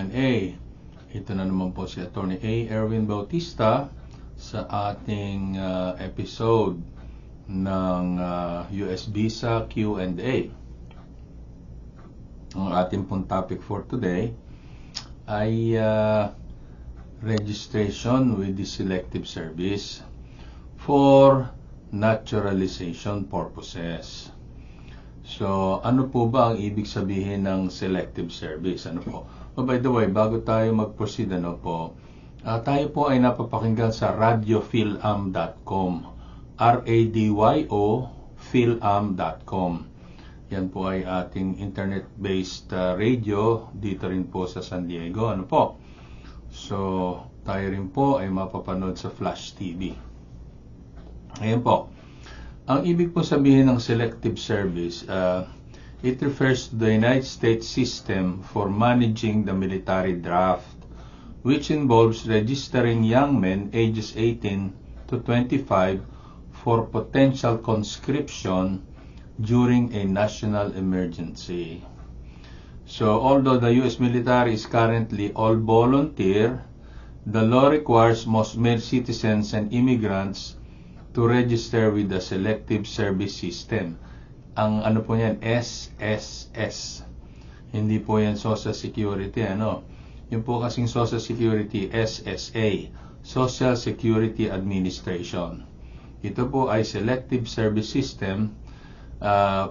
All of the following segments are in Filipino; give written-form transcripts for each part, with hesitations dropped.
Q&A. Ito na naman po si Attorney A. Erwin Bautista sa ating episode ng US Visa Q&A. Ang ating pong topic for today ay registration with the Selective Service for naturalization purposes. So, ano po ba ang ibig sabihin ng selective service? Ano po? By the way, bago tayo mag-proceed, tayo po ay napapakinggan sa radiophilm.com. RADYO Philm.com. Yan po ay ating internet-based radio dito rin po sa San Diego. Ano po? So, tayo rin po ay mapapanood sa Flash TV. Ayan po. Ang ibig po sabihin ng selective service, it refers to the United States system for managing the military draft, which involves registering young men ages 18 to 25 for potential conscription during a national emergency. So, although the U.S. military is currently all volunteer, the law requires most male citizens and immigrants to register with the Selective Service System. Ang ano po yan, SSS. Hindi po yan Social Security, Yung po kasing Social Security, SSA, Social Security Administration. Ito po ay Selective Service System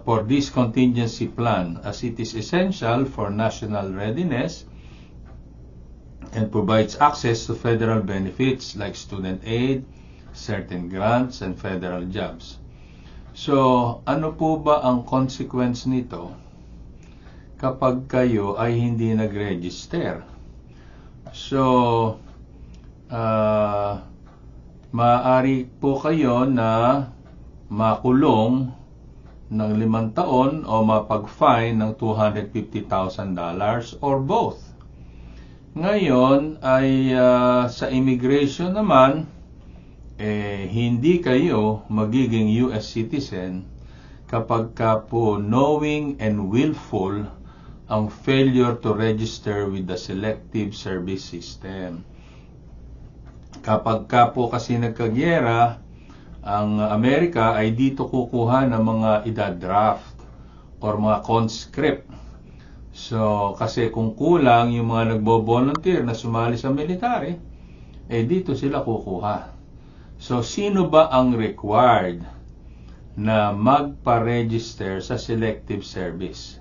for this contingency plan, as it is essential for national readiness and provides access to federal benefits like student aid, certain grants, and federal jobs. So, ano po ba ang consequence nito kapag kayo ay hindi nag-register? So, maaari po kayo na makulong ng 5 taon o mapag-fine ng $250,000 or both. Ngayon ay sa immigration naman, hindi kayo magiging US citizen kapag ka po knowing and willful ang failure to register with the Selective Service System. Kapag ka po kasi nagkagyera, ang Amerika ay dito kukuha ng mga idadraft or mga conscript. So, kasi kung kulang yung mga nagbo-volunteer na sumali sa military, dito sila kukuha. So, sino ba ang required na magpa-register sa selective service?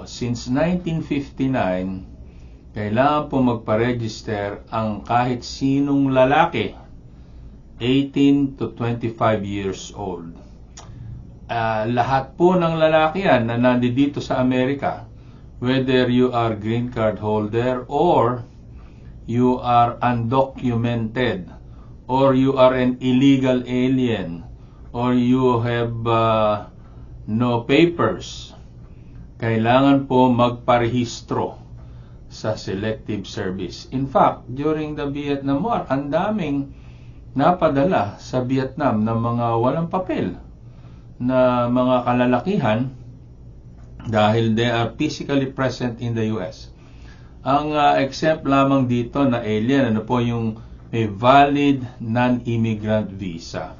Since 1959, kailangan po magpa-register ang kahit sinong lalaki, 18 to 25 years old. Lahat po ng lalaki yan na nandito sa Amerika, whether you are green card holder or you are undocumented, or you are an illegal alien, or you have no papers, kailangan po magparehistro sa selective service. In fact, during the Vietnam War, ang daming napadala sa Vietnam ng mga walang papel na mga kalalakihan dahil they are physically present in the US. Ang exempt lamang dito na alien, yung a valid non-immigrant visa.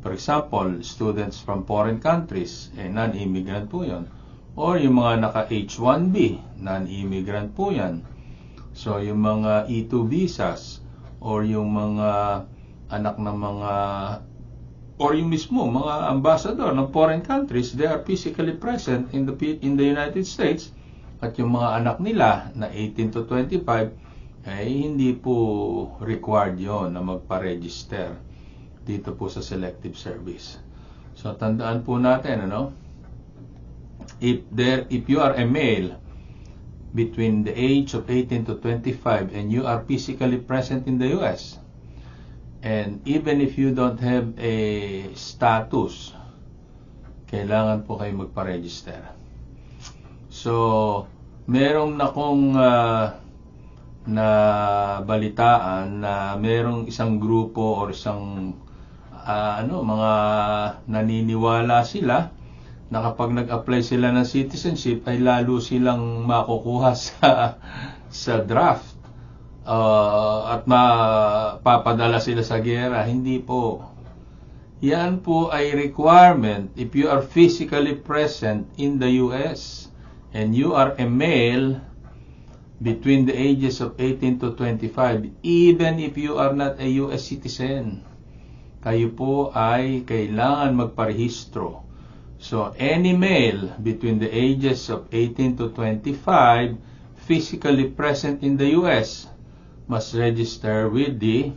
For example, students from foreign countries, non-immigrant po yun. Or yung mga naka-H1B, non-immigrant po yan. So, yung mga E2 visas, or yung mga anak ng mga, or yung mismo, mga ambassador ng foreign countries, they are physically present in the United States, at yung mga anak nila na 18 to 25, hindi po required yon na magpa-register dito po sa selective service. So, tandaan po natin, if you are a male between the age of 18 to 25 and you are physically present in the US, and even if you don't have a status, kailangan po kayo magpa-register. So, merong akong na balitaan na merong isang grupo or isang mga naniniwala sila na kapag nag-apply sila ng citizenship ay lalo silang makukuha sa draft at mapapadala sila sa giyera. Hindi po. Yan po ay requirement if you are physically present in the US and you are a male between the ages of 18 to 25, even if you are not a US citizen, kayo po ay kailangan magparehistro. So, any male between the ages of 18 to 25 physically present in the US must register with the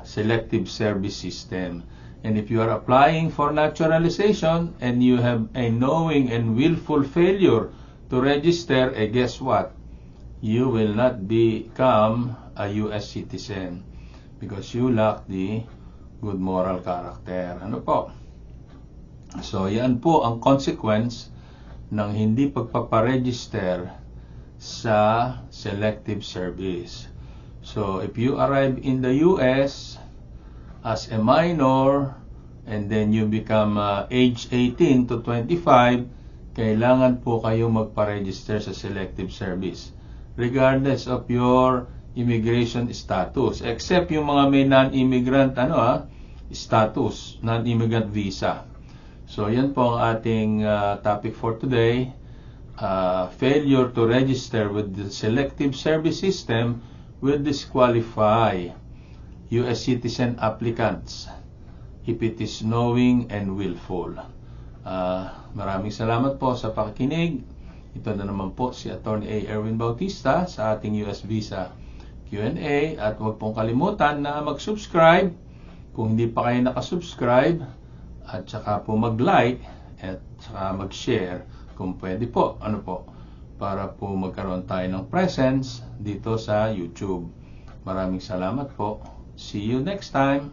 Selective Service System. And if you are applying for naturalization and you have a knowing and willful failure to register, guess what? You will not become a US citizen because you lack the good moral character. Ano po? So, yan po ang consequence ng hindi pagpaparegister sa selective service. So, if you arrive in the US as a minor and then you become age 18 to 25, kailangan po kayong magpa-register sa selective service regardless of your immigration status, except yung mga may non-immigrant status, non-immigrant visa. So, yan po ang ating topic for today. Failure to register with the selective service system will disqualify US citizen applicants if it is knowing and willful. Maraming salamat po sa pakikinig. Ito na naman po si Attorney A. Erwin Bautista sa ating US Visa Q&A, at huwag pong kalimutan na mag-subscribe kung hindi pa kayo nakasubscribe, at saka po mag-like at saka mag-share kung pwede po, para po magkaroon tayo ng presence dito sa YouTube. Maraming salamat po. See you next time.